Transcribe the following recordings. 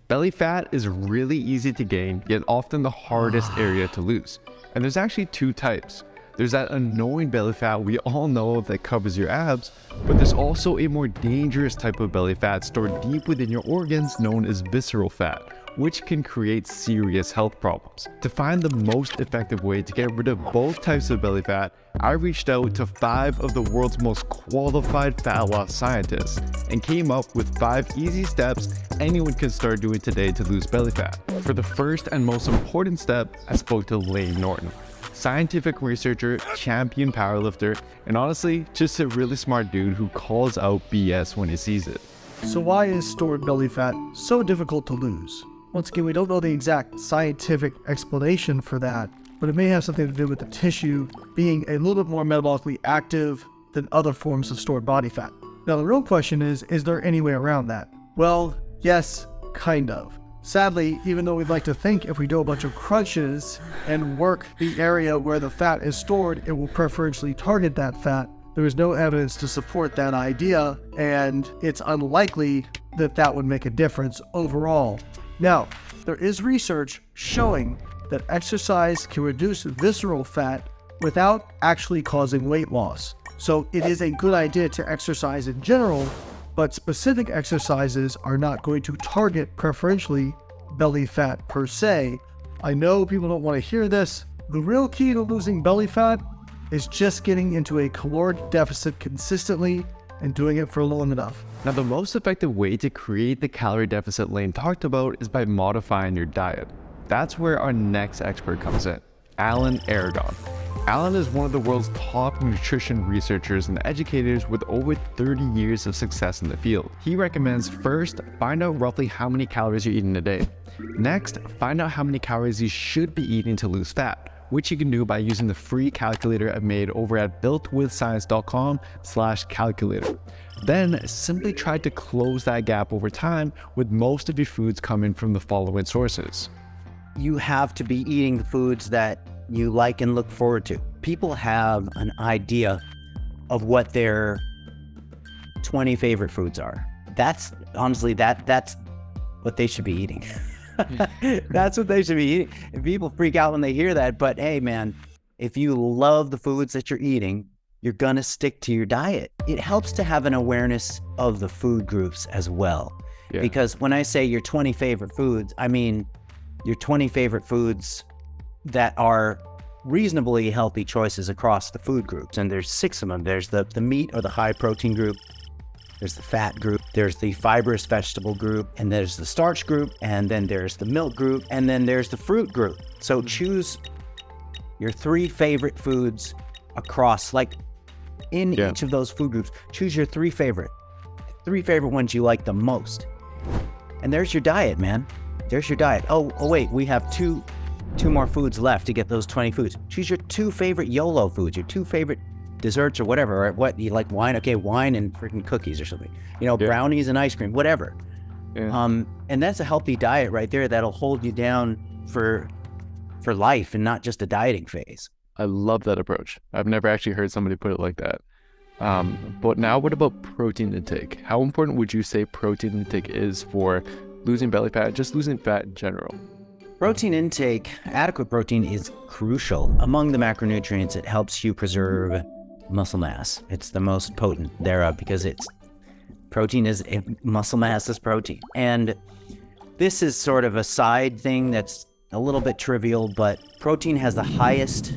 Belly fat is really easy to gain, yet often the hardest area to lose. And there's actually two types. There's that annoying belly fat we all know that covers your abs, but there's also a more dangerous type of belly fat stored deep within your organs known as visceral fat, which can create serious health problems. To find the most effective way to get rid of both types of belly fat, I reached out to 5 of the world's most qualified fat loss scientists and came up with 5 easy steps anyone can start doing today to lose belly fat. For the first and most important step, I spoke to Layne Norton, scientific researcher, champion powerlifter, and honestly, just a really smart dude who calls out BS when he sees it. So why is stored belly fat so difficult to lose? Once again, we don't know the exact scientific explanation for that, but it may have something to do with the tissue being a little bit more metabolically active than other forms of stored body fat. Now, the real question is there any way around that? Well, yes, kind of. Sadly, even though we'd like to think if we do a bunch of crunches and work the area where the fat is stored, it will preferentially target that fat, there is no evidence to support that idea, and it's unlikely that that would make a difference overall. Now, there is research showing that exercise can reduce visceral fat without actually causing weight loss. So it is a good idea to exercise in general, but specific exercises are not going to target preferentially belly fat per se. I know people don't want to hear this. The real key to losing belly fat is just getting into a caloric deficit consistently and doing it for long enough. Now, the most effective way to create the calorie deficit Layne talked about is by modifying your diet. That's where our next expert comes in, Alan Aragon. Alan is one of the world's top nutrition researchers and educators with over 30 years of success in the field. He recommends first, find out roughly how many calories you're eating a day. Next, find out how many calories you should be eating to lose fat, which you can do by using the free calculator I've made over at builtwithscience.com/calculator. Then simply try to close that gap over time with most of your foods coming from the following sources. You have to be eating the foods that you like and look forward to. People have an idea of what their 20 favorite foods are. That's honestly, that's what they should be eating. That's what they should be eating. And people freak out when they hear that, but hey man, if you love the foods that you're eating, you're gonna stick to your diet. It helps to have an awareness of the food groups as well. Yeah. Because when I say your 20 favorite foods, I mean your 20 favorite foods that are reasonably healthy choices across the food groups. And there's 6 of them. There's the meat or the high protein group. There's the fat group. There's the fibrous vegetable group. And there's the starch group. And then there's the milk group. And then there's the fruit group. So choose your 3 favorite foods across, like in each of those food groups. Choose your 3 favorite ones you like the most. And there's your diet, man. There's your diet. Oh wait, we have two more foods left to get those 20 foods. Choose your 2 favorite YOLO foods, your 2 favorite desserts or whatever, or what you like. Wine, okay, wine and freaking cookies or something. You know, brownies and ice cream, whatever. Yeah. And that's a healthy diet right there that'll hold you down for life and not just a dieting phase. I love that approach. I've never actually heard somebody put it like that. But now what about protein intake? How important would you say protein intake is for losing belly fat, just losing fat in general? Protein intake, adequate protein is crucial. Among the macronutrients, it helps you preserve muscle mass. It's the most potent thereof because muscle mass is protein. And this is sort of a side thing that's a little bit trivial, but protein has the highest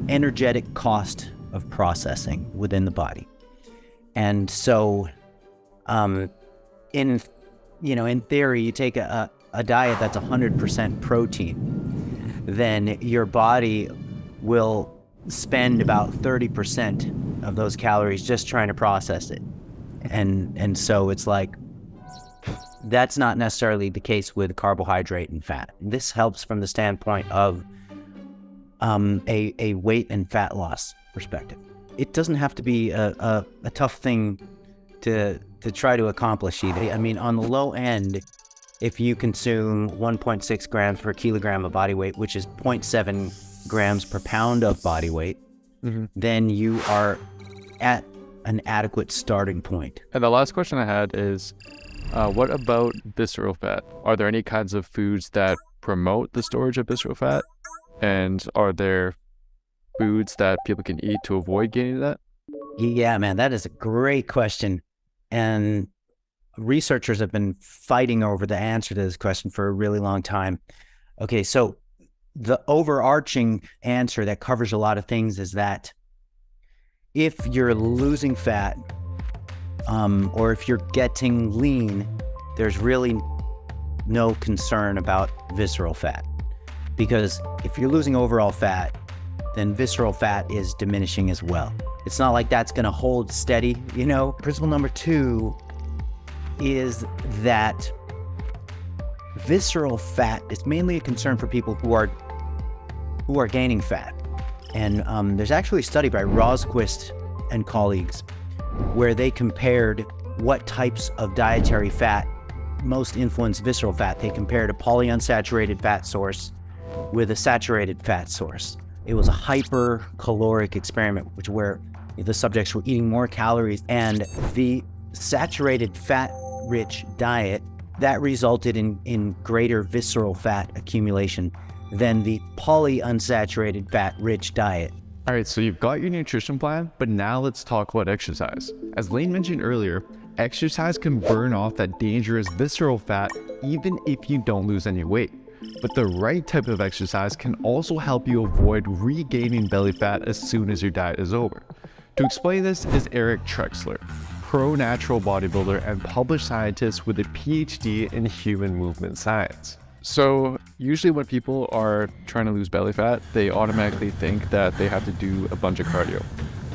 energetic cost of processing within the body. And so, in theory, you take a diet that's 100% protein, then your body will spend about 30% of those calories just trying to process it. And so it's like, that's not necessarily the case with carbohydrate and fat. This helps from the standpoint of a weight and fat loss perspective. It doesn't have to be a tough thing to try to accomplish either. I mean, on the low end, if you consume 1.6 grams per kilogram of body weight, which is 0.7 grams per pound of body weight, then you are at an adequate starting point. And the last question I had is, What about visceral fat? Are there any kinds of foods that promote the storage of visceral fat? And are there foods that people can eat to avoid gaining that? Yeah, man, that is a great question. And researchers have been fighting over the answer to this question for a really long time. Okay, so the overarching answer that covers a lot of things is that if you're losing fat, or if you're getting lean, there's really no concern about visceral fat. Because if you're losing overall fat, then visceral fat is diminishing as well. It's not like that's gonna hold steady, you know? Principle number 2 is that visceral fat is mainly a concern for people who are gaining fat. And there's actually a study by Rosquist and colleagues where they compared what types of dietary fat most influence visceral fat. They compared a polyunsaturated fat source with a saturated fat source. It was a hypercaloric experiment, where the subjects were eating more calories, and the saturated fat-rich diet, that resulted in greater visceral fat accumulation than the polyunsaturated fat-rich diet. All right, so you've got your nutrition plan, but now let's talk about exercise. As Lane mentioned earlier, exercise can burn off that dangerous visceral fat even if you don't lose any weight. But the right type of exercise can also help you avoid regaining belly fat as soon as your diet is over. To explain this is Eric Trexler, pro-natural bodybuilder and published scientist with a PhD in human movement science. So usually when people are trying to lose belly fat, they automatically think that they have to do a bunch of cardio.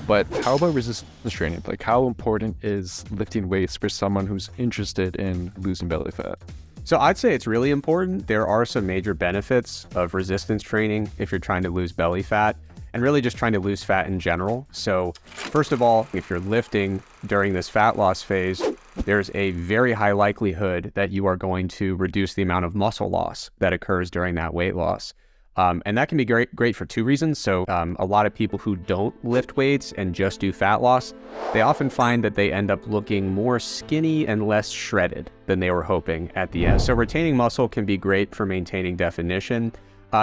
But how about resistance training? Like, how important is lifting weights for someone who's interested in losing belly fat? So I'd say it's really important. There are some major benefits of resistance training if you're trying to lose belly fat, and really just trying to lose fat in general. So first of all, if you're lifting during this fat loss phase, there's a very high likelihood that you are going to reduce the amount of muscle loss that occurs during that weight loss. And that can be great for 2 reasons. So a lot of people who don't lift weights and just do fat loss, they often find that they end up looking more skinny and less shredded than they were hoping at the end. So retaining muscle can be great for maintaining definition.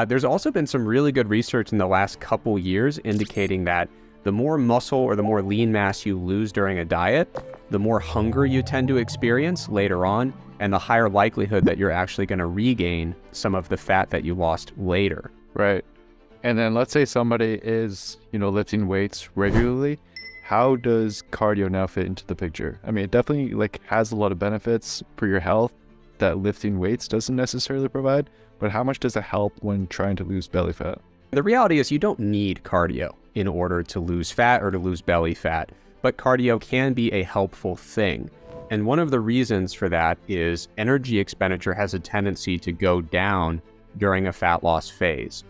There's also been some really good research in the last couple years indicating that the more muscle or the more lean mass you lose during a diet, the more hunger you tend to experience later on, and the higher likelihood that you're actually going to regain some of the fat that you lost later. Right. And then let's say somebody is, lifting weights regularly. How does cardio now fit into the picture? I mean, it definitely has a lot of benefits for your health that lifting weights doesn't necessarily provide, but how much does it help when trying to lose belly fat? The reality is you don't need cardio in order to lose fat or to lose belly fat, but cardio can be a helpful thing. And one of the reasons for that is energy expenditure has a tendency to go down during a fat loss phase.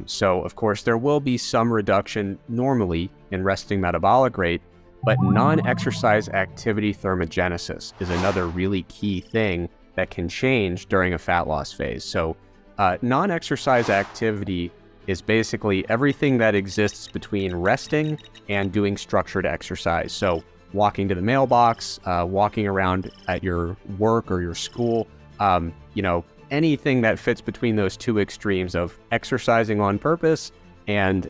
So of course there will be some reduction normally in resting metabolic rate, but non-exercise activity thermogenesis is another really key thing that can change during a fat loss phase. So non-exercise activity is basically everything that exists between resting and doing structured exercise. So walking to the mailbox, walking around at your work or your school, anything that fits between those 2 extremes of exercising on purpose and,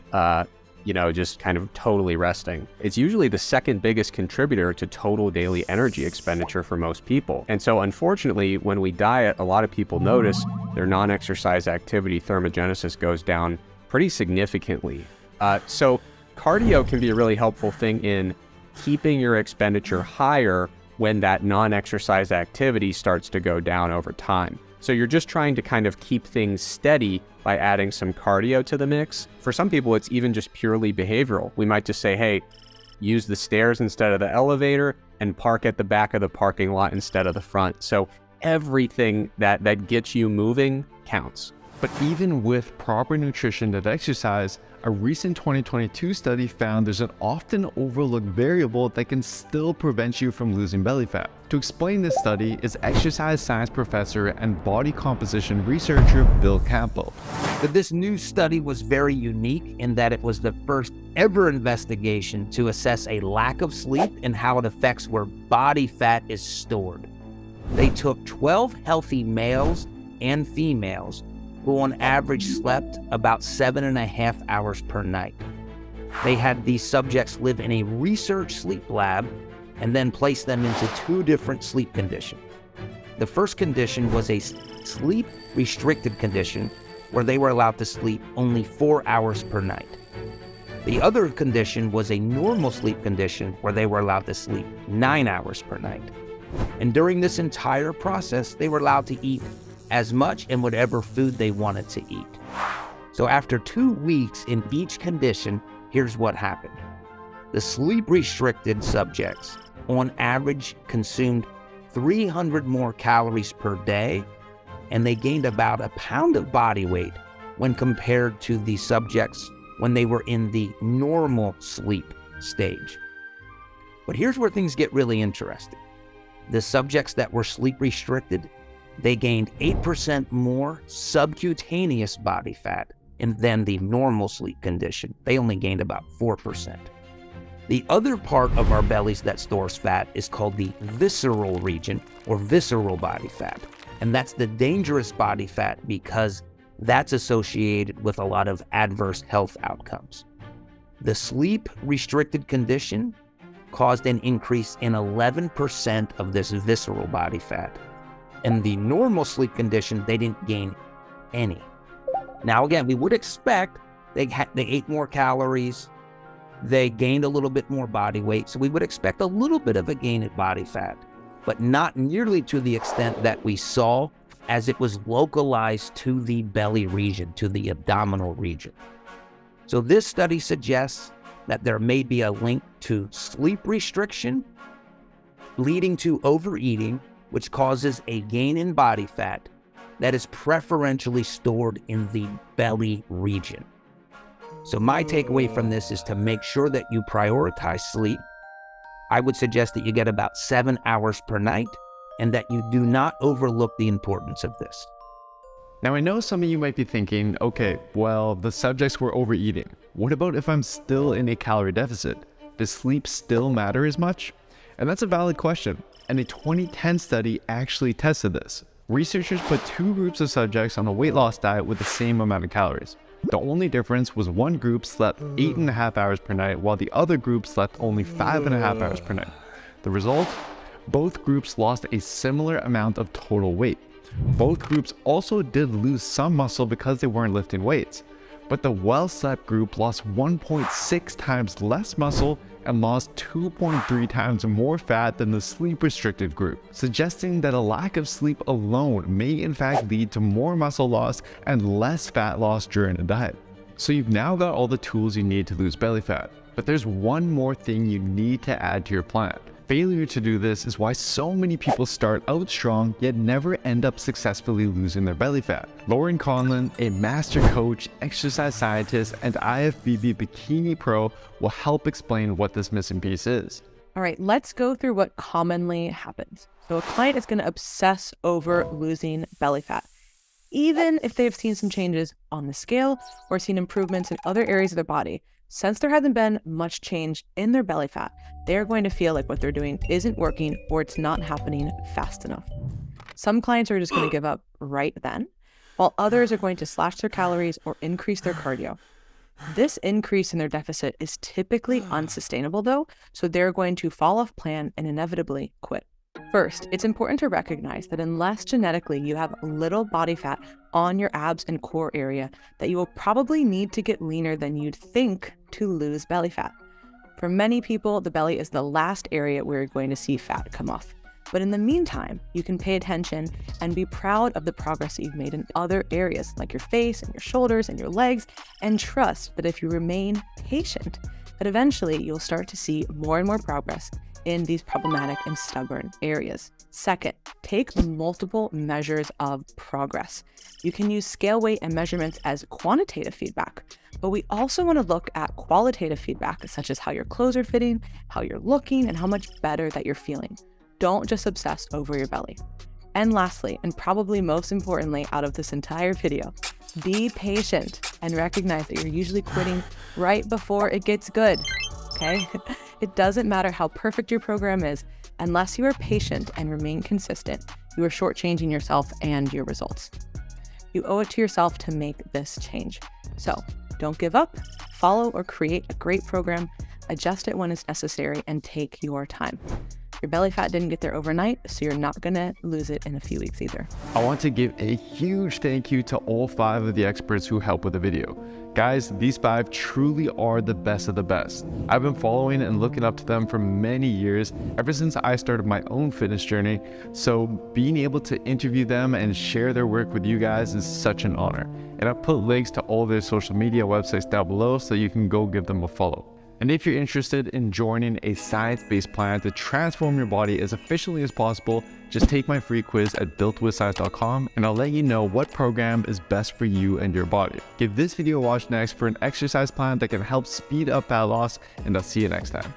just kind of totally resting. It's usually the second biggest contributor to total daily energy expenditure for most people. And so unfortunately, when we diet, a lot of people notice their non-exercise activity thermogenesis goes down pretty significantly. So cardio can be a really helpful thing in keeping your expenditure higher when that non-exercise activity starts to go down over time. So you're just trying to kind of keep things steady by adding some cardio to the mix. For some people, it's even just purely behavioral. We might just say, hey, use the stairs instead of the elevator and park at the back of the parking lot instead of the front. So everything that gets you moving counts. But even with proper nutrition and exercise, a recent 2022 study found there's an often overlooked variable that can still prevent you from losing belly fat. To explain this study is exercise science professor and body composition researcher Bill Campbell. This new study was very unique in that it was the first ever investigation to assess a lack of sleep and how it affects where body fat is stored. They took 12 healthy males and females who on average slept about 7.5 hours per night. They had these subjects live in a research sleep lab and then placed them into 2 different sleep conditions. The first condition was a sleep-restricted condition where they were allowed to sleep only 4 hours per night. The other condition was a normal sleep condition where they were allowed to sleep 9 hours per night. And during this entire process, they were allowed to eat as much and whatever food they wanted to eat. So after 2 weeks in each condition, here's what happened. The sleep-restricted subjects, on average, consumed 300 more calories per day, and they gained about 1 pound of body weight when compared to the subjects when they were in the normal sleep stage. But here's where things get really interesting. The subjects that were sleep-restricted, they gained 8% more subcutaneous body fat than the normal sleep condition. They only gained about 4%. The other part of our bellies that stores fat is called the visceral region, or visceral body fat. And that's the dangerous body fat because that's associated with a lot of adverse health outcomes. The sleep-restricted condition caused an increase in 11% of this visceral body fat. In the normal sleep condition, they didn't gain any. Now again, we would expect they ate more calories, they gained a little bit more body weight, so we would expect a little bit of a gain in body fat, but not nearly to the extent that we saw as it was localized to the belly region, to the abdominal region. So this study suggests that there may be a link to sleep restriction leading to overeating, which causes a gain in body fat that is preferentially stored in the belly region. So my takeaway from this is to make sure that you prioritize sleep. I would suggest that you get about 7 hours per night and that you do not overlook the importance of this. Now, I know some of you might be thinking, okay, well, the subjects were overeating. What about if I'm still in a calorie deficit? Does sleep still matter as much? And that's a valid question. And a 2010 study actually tested this. Researchers put 2 groups of subjects on a weight loss diet with the same amount of calories. The only difference was one group slept 8.5 hours per night, while the other group slept only 5.5 hours per night. The result? Both groups lost a similar amount of total weight. Both groups also did lose some muscle because they weren't lifting weights, but the well-slept group lost 1.6 times less muscle and lost 2.3 times more fat than the sleep-restricted group, suggesting that a lack of sleep alone may in fact lead to more muscle loss and less fat loss during a diet. So you've now got all the tools you need to lose belly fat, but there's one more thing you need to add to your plan. Failure to do this is why so many people start out strong yet never end up successfully losing their belly fat. Lauren Conlon, a master coach, exercise scientist, and IFBB Bikini Pro will help explain what this missing piece is. All right, let's go through what commonly happens. So a client is going to obsess over losing belly fat, even if they've seen some changes on the scale or seen improvements in other areas of their body. Since there hasn't been much change in their belly fat, they're going to feel like what they're doing isn't working or it's not happening fast enough. Some clients are just going to give up right then, while others are going to slash their calories or increase their cardio. This increase in their deficit is typically unsustainable though, so they're going to fall off plan and inevitably quit. First, it's important to recognize that unless genetically you have little body fat on your abs and core area, that you will probably need to get leaner than you'd think to lose belly fat. For many people, the belly is the last area where you're going to see fat come off. But in the meantime, you can pay attention and be proud of the progress that you've made in other areas like your face and your shoulders and your legs, and trust that if you remain patient, that eventually you'll start to see more and more progress in these problematic and stubborn areas. Second, take multiple measures of progress. You can use scale weight and measurements as quantitative feedback, but we also want to look at qualitative feedback, such as how your clothes are fitting, how you're looking, and how much better that you're feeling. Don't just obsess over your belly. And lastly, and probably most importantly out of this entire video, be patient and recognize that you're usually quitting right before it gets good, okay? It doesn't matter how perfect your program is, Unless you are patient and remain consistent, you are shortchanging yourself and your results. You owe it to yourself to make this change. So don't give up, follow or create a great program, adjust it when it's necessary, and take your time. Your belly fat didn't get there overnight, so you're not gonna lose it in a few weeks either. I want to give a huge thank you to all 5 of the experts who helped with the video. Guys, these 5 truly are the best of the best. I've been following and looking up to them for many years, ever since I started my own fitness journey, so being able to interview them and share their work with you guys is such an honor. And I've put links to all their social media websites down below so you can go give them a follow. And if you're interested in joining a science-based plan to transform your body as efficiently as possible, just take my free quiz at builtwithscience.com and I'll let you know what program is best for you and your body. Give this video a watch next for an exercise plan that can help speed up fat loss, and I'll see you next time.